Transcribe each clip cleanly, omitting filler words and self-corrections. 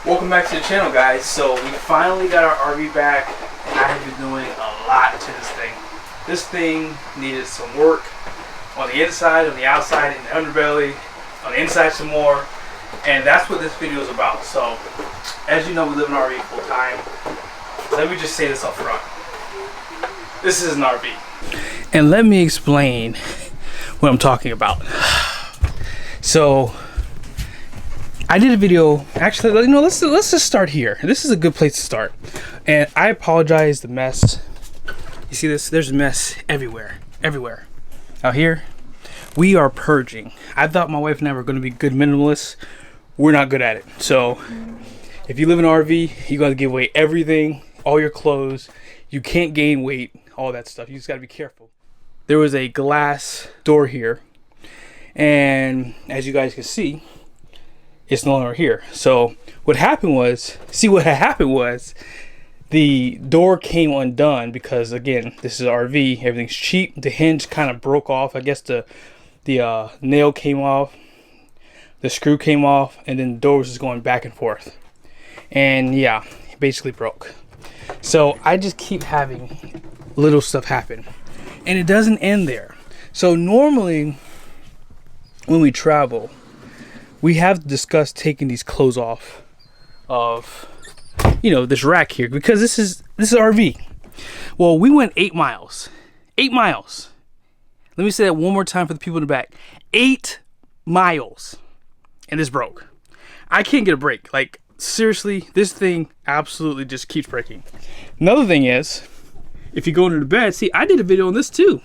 Welcome back to the channel, guys. So we finally got our RV back, and I have been doing a lot to this thing. This thing needed some work on the inside, on the outside, in the underbelly, on the inside some more, and that's what this video is about. So as you know, we live in an RV full time. Let me just say this up front. This is an RV. And let me explain what I'm talking about. So I did a video, actually, you know, let's just start here. This is a good place to start. And I apologize, the mess. You see this? There's a mess everywhere, everywhere. Out here, we are purging. I thought my wife and I were gonna be good minimalists. We're not good at it. So if you live in an RV, you gotta give away everything, all your clothes. You can't gain weight, all that stuff. You just gotta be careful. There was a glass door here, and as you guys can see, it's no longer here. So what happened was, the door came undone because, again, this is an RV, everything's cheap. The hinge kind of broke off. I guess the nail came off, the screw came off, and then the door was just going back and forth. And yeah, it basically broke. So I just keep having little stuff happen, and it doesn't end there. So normally when we travel, we have discussed taking these clothes off of, you know, this rack here, because this is RV. Well, we went 8 miles. 8 miles. Let me say that one more time for the people in the back. 8 miles. And this broke. I can't get a break. Like, seriously, this thing absolutely just keeps breaking. Another thing is, if you go into the bed, see, I did a video on this too.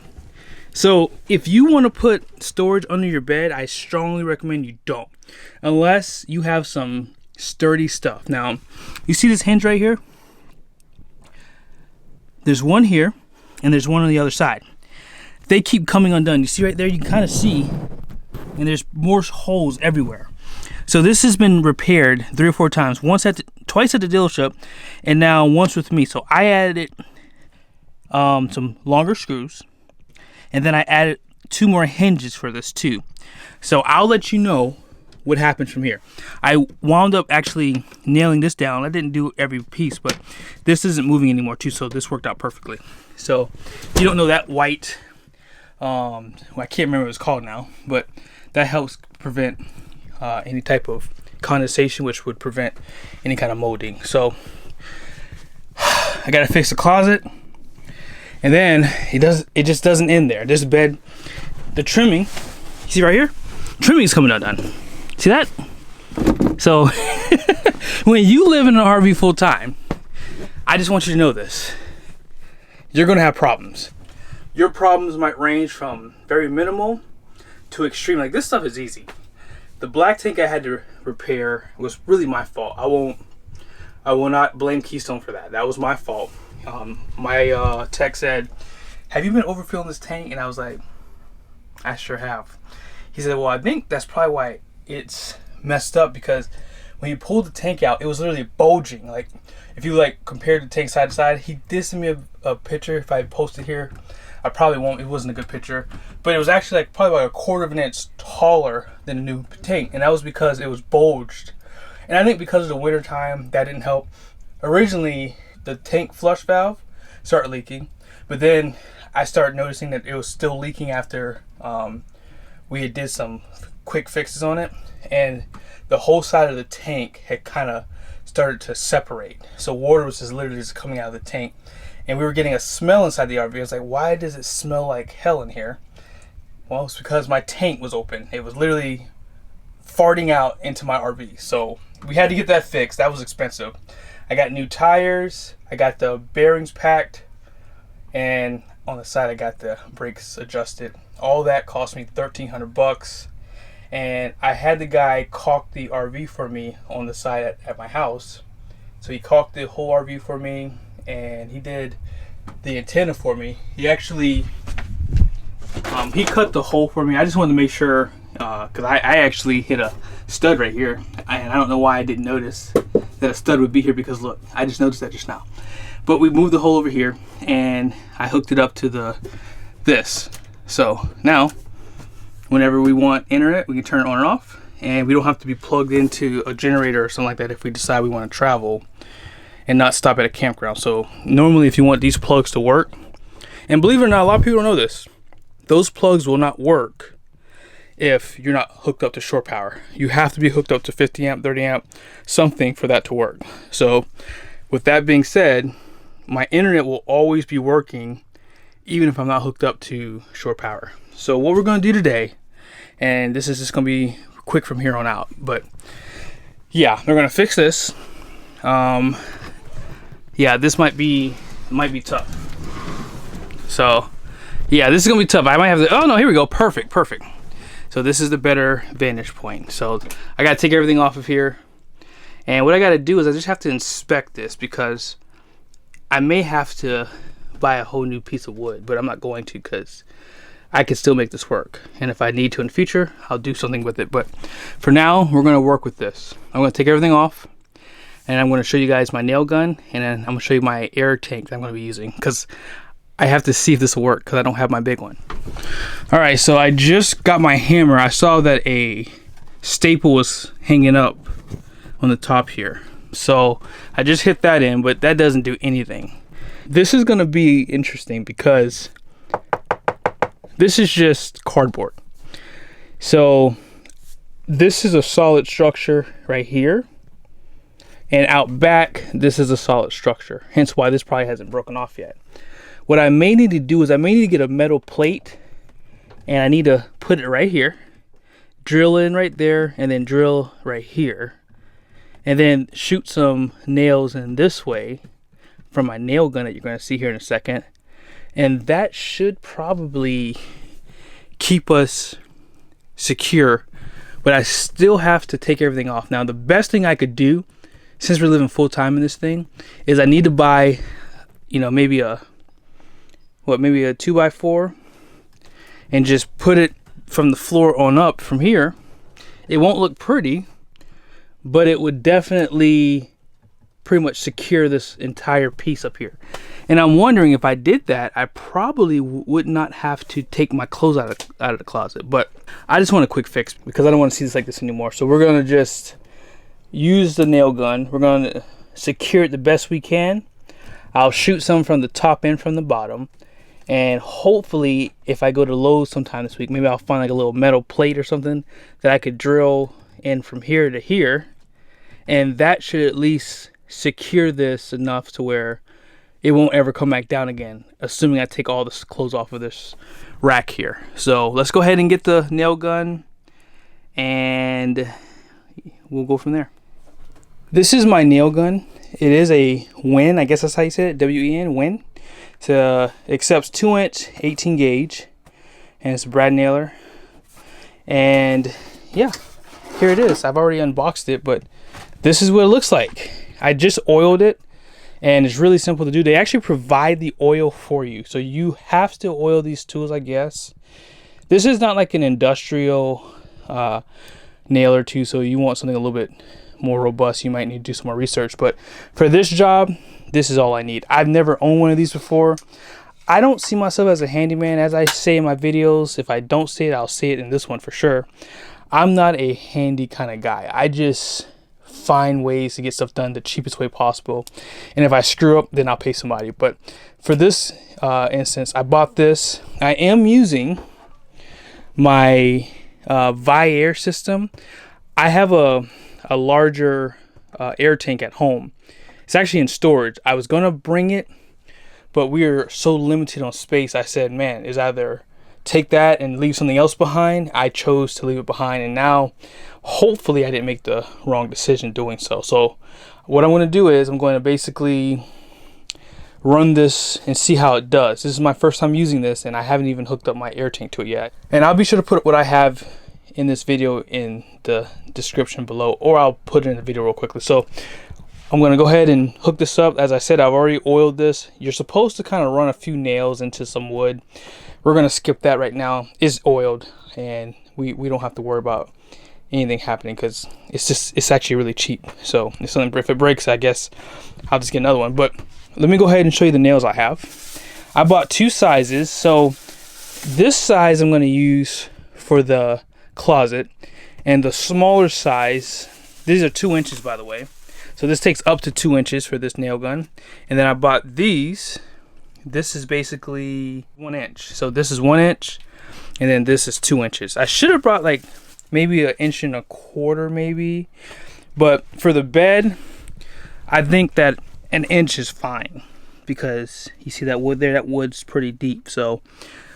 So if you want to put storage under your bed, I strongly recommend you don't, unless you have some sturdy stuff. Now, you see this hinge right here? There's one here, and there's one on the other side. They keep coming undone. You see right there? You can kind of see, and there's more holes everywhere. So this has been repaired 3 or 4 times. Twice at the dealership, and now once with me. So I added some longer screws. And then I added 2 more hinges for this too. So I'll let you know what happens from here. I wound up actually nailing this down. I didn't do every piece, but this isn't moving anymore too, so this worked out perfectly. So if you don't know, that white, well, I can't remember what it's called now, but that helps prevent any type of condensation, which would prevent any kind of molding. So I gotta fix the closet. And then it just doesn't end there. This bed, the trimming, you see right here? Trimming is coming undone. See that? So when you live in an RV full time, I just want you to know this. You're gonna have problems. Your problems might range from very minimal to extreme. Like, this stuff is easy. The black tank I had to repair was really my fault. I will not blame Keystone for that. That was my fault. My tech said, "Have you been overfilling this tank?" And I was like, "I sure have." He said, "Well, I think that's probably why it's messed up, because when you pulled the tank out, it was literally bulging. Like, if you like compared the tank side to side." He did send me a picture. If I post it here, I probably won't. It wasn't a good picture, but it was actually like probably like 1/4 of an inch taller than a new tank, and that was because it was bulged. And I think because of the winter time, that didn't help. Originally, the tank flush valve started leaking, but then I started noticing that it was still leaking after we had did some quick fixes on it, and the whole side of the tank had kind of started to separate. So water was just literally just coming out of the tank, and we were getting a smell inside the RV. I was like, "Why does it smell like hell in here?" Well, it's because my tank was open. It was literally farting out into my RV. So we had to get that fixed. That was expensive. I got new tires, I got the bearings packed, and on the side I got the brakes adjusted. All that cost me $1,300, and I had the guy caulk the RV for me on the side at my house. So he caulked the whole RV for me, and he did the antenna for me. He actually he cut the hole for me. I just wanted to make sure, because I actually hit a stud right here, and I don't know why I didn't notice that a stud would be here, because look, I just noticed that just now. But we moved the hole over here, and I hooked it up to this. So now whenever we want internet, we can turn it on or off, and we don't have to be plugged into a generator or something like that if we decide we want to travel and not stop at a campground. So normally if you want these plugs to work, and believe it or not, a lot of people don't know this, those plugs will not work if you're not hooked up to shore power. You have to be hooked up to 50 amp, 30 amp, something for that to work. So with that being said, my internet will always be working even if I'm not hooked up to shore power. So what we're going to do today, and this is just going to be quick from here on out, but yeah, we're going to fix this. Yeah, this might be tough. So yeah, this is going to be tough. I might have to, oh no, here we go. Perfect. So this is the better vantage point. So I got to take everything off of here. And what I got to do is I just have to inspect this, because I may have to buy a whole new piece of wood, but I'm not going to, because I can still make this work. And if I need to in the future, I'll do something with it. But for now, we're going to work with this. I'm going to take everything off, and I'm going to show you guys my nail gun, and then I'm going to show you my air tank that I'm going to be using, because I have to see if this will work, because I don't have my big one. All right, so I just got my hammer. I saw that a staple was hanging up on the top here. So I just hit that in, but that doesn't do anything. This is gonna be interesting because this is just cardboard. So this is a solid structure right here. And out back, this is a solid structure. Hence why this probably hasn't broken off yet. What I may need to do is I may need to get a metal plate, and I need to put it right here, drill in right there, and then drill right here, and then shoot some nails in this way from my nail gun that you're going to see here in a second. And that should probably keep us secure, but I still have to take everything off. Now, the best thing I could do, since we're living full time in this thing, is I need to buy, you know, maybe a 2x4, and just put it from the floor on up from here. It won't look pretty, but it would definitely pretty much secure this entire piece up here. And I'm wondering, if I did that, I probably would not have to take my clothes out of the closet. But I just want a quick fix, because I don't want to see this like this anymore. So we're going to just use the nail gun. We're going to secure it the best we can. I'll shoot some from the top and from the bottom. And hopefully, if I go to Lowe's sometime this week, maybe I'll find like a little metal plate or something that I could drill in from here to here. And that should at least secure this enough to where it won't ever come back down again, assuming I take all the clothes off of this rack here. So let's go ahead and get the nail gun, and we'll go from there. This is my nail gun. It is a Win, I guess that's how you say it, W-E-N, Win. It accepts 2-inch 18 gauge, and it's a brad nailer. And yeah, here it is. I've already unboxed it, but this is what it looks like. I just oiled it, and it's really simple to do. They actually provide the oil for you, so you have to oil these tools, I guess. This is not like an industrial nailer too, so you want something a little bit more robust. You might need to do some more research, but for this job, this is all I need. I've never owned one of these before. I don't see myself as a handyman. As I say in my videos, if I don't say it, I'll say it in this one for sure. I'm not a handy kind of guy. I just find ways to get stuff done the cheapest way possible. And if I screw up, then I'll pay somebody. But for this instance, I bought this. I am using my Vi-Air system. I have a larger air tank at home. It's actually in storage. I was going to bring it, but we are so limited on space. I said, man, is either take that and leave something else behind. I chose to leave it behind, and now hopefully I didn't make the wrong decision doing so. So what I'm going to do is I'm going to basically run this and see how it does. This is my first time using this, and I haven't even hooked up my air tank to it yet. And I'll be sure to put what I have in this video in the description below, or I'll put it in the video real quickly. So I'm going to go ahead and hook this up. As I said, I've already oiled this. You're supposed to kind of run a few nails into some wood. We're going to skip that right now. It's oiled, and we don't have to worry about anything happening, because it's actually really cheap. So if it breaks, I guess I'll just get another one. But let me go ahead and show you the nails I have. I bought two sizes. So this size I'm going to use for the closet, And the smaller size, these are 2 inches by the way. So this takes up to 2 inches for this nail gun. And then I bought these. This is basically 1 inch. So this is 1 inch. And then this is 2 inches. I should have brought like maybe 1.25 inches maybe. But for the bed, I think that 1 inch is fine. Because you see that wood there? That wood's pretty deep. So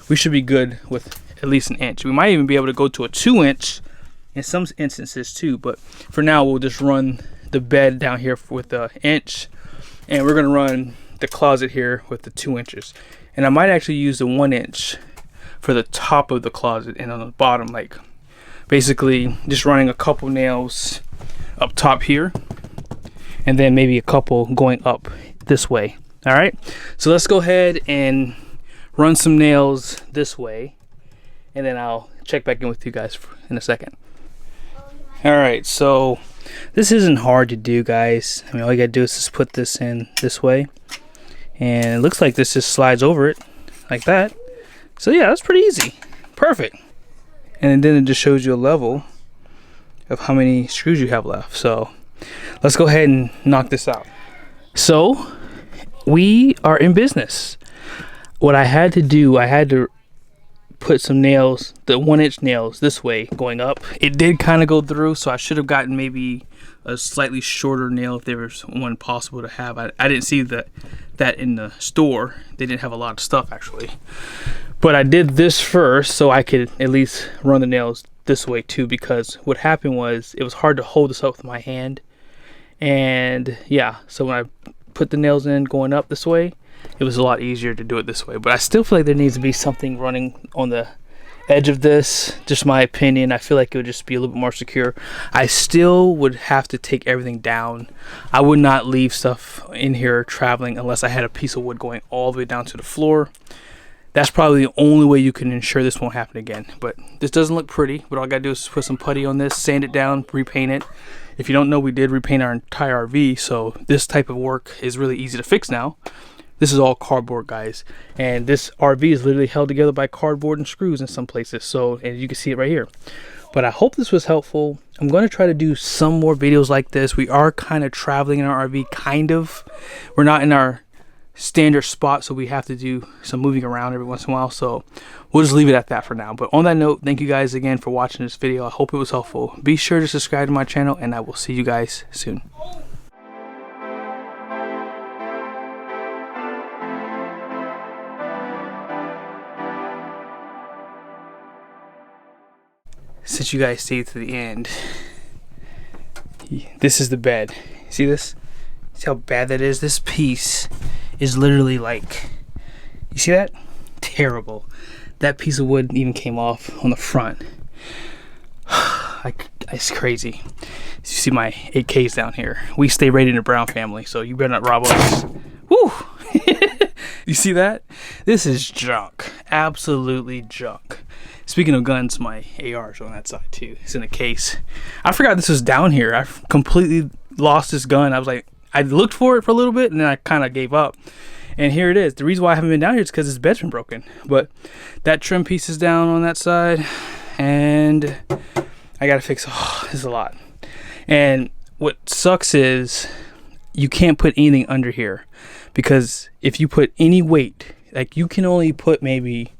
we should be good with at least 1 inch. We might even be able to go to a 2 inch in some instances too. But for now, we'll just run the bed down here with 1 inch. And we're going to run the closet here with the 2 inches. And I might actually use the 1 inch for the top of the closet, and on the bottom, like basically just running a couple nails up top here, and then maybe a couple going up this way. All right, so let's go ahead and run some nails this way, and then I'll check back in with you guys in a second. All right, so this isn't hard to do, guys. I mean, all you gotta do is just put this in this way, and it looks like this just slides over it like that. So yeah, that's pretty easy. Perfect. And then it just shows you a level of how many screws you have left. So let's go ahead and knock this out. So we are in business. What I had to do, I had to put some nails, the 1 inch nails this way going up. It did kind of go through, so I should have gotten maybe a slightly shorter nail if there was one possible to have. I didn't see that in the store. They didn't have a lot of stuff actually. But I did this first so I could at least run the nails this way too, because what happened was it was hard to hold this up with my hand. And yeah, so when I put the nails in going up this way, it was a lot easier to do it this way. But I still feel like there needs to be something running on the edge of this. Just my opinion. I feel like it would just be a little bit more secure. I still would have to take everything down. I would not leave stuff in here traveling unless I had a piece of wood going all the way down to the floor. That's probably the only way you can ensure this won't happen again. But this doesn't look pretty. But all I gotta do is put some putty on this, sand it down, repaint it. If you don't know, we did repaint our entire RV, so this type of work is really easy to fix now. This is all cardboard, guys, and this RV is literally held together by cardboard and screws in some places. So, and you can see it right here. But I hope this was helpful. I'm going to try to do some more videos like this. We are kind of traveling in our RV, kind of. We're not in our standard spot, so we have to do some moving around every once in a while. So we'll just leave it at that for now. But on that note, thank you guys again for watching this video. I hope it was helpful. Be sure to subscribe to my channel, and I will see you guys soon. Since you guys stayed to the end, this is the bed. See this? See how bad that is? This piece is literally like, you see that? Terrible. That piece of wood even came off on the front. It's crazy. You see my 8Ks down here. We stay right in the Brown family, so you better not rob us. Woo! You see that? This is junk. Absolutely junk. Speaking of guns, my AR's on that side too. It's in a case. I forgot this was down here. I completely lost this gun. I was like, I looked for it for a little bit and then I kind of gave up. And here it is. The reason why I haven't been down here is because this bed's been broken. But that trim piece is down on that side. And I got to fix, oh, this is a lot. And what sucks is you can't put anything under here. Because if you put any weight, like you can only put maybe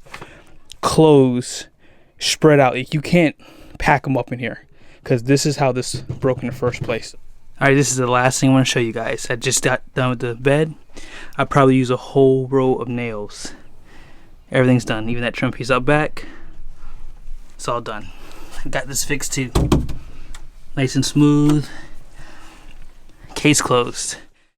clothes spread out. Like you can't pack them up in here. Because this is how this broke in the first place. Alright, this is the last thing I want to show you guys. I just got done with the bed. I probably use a whole row of nails. Everything's done. Even that trim piece up back. It's all done. I got this fixed too. Nice and smooth. Case closed.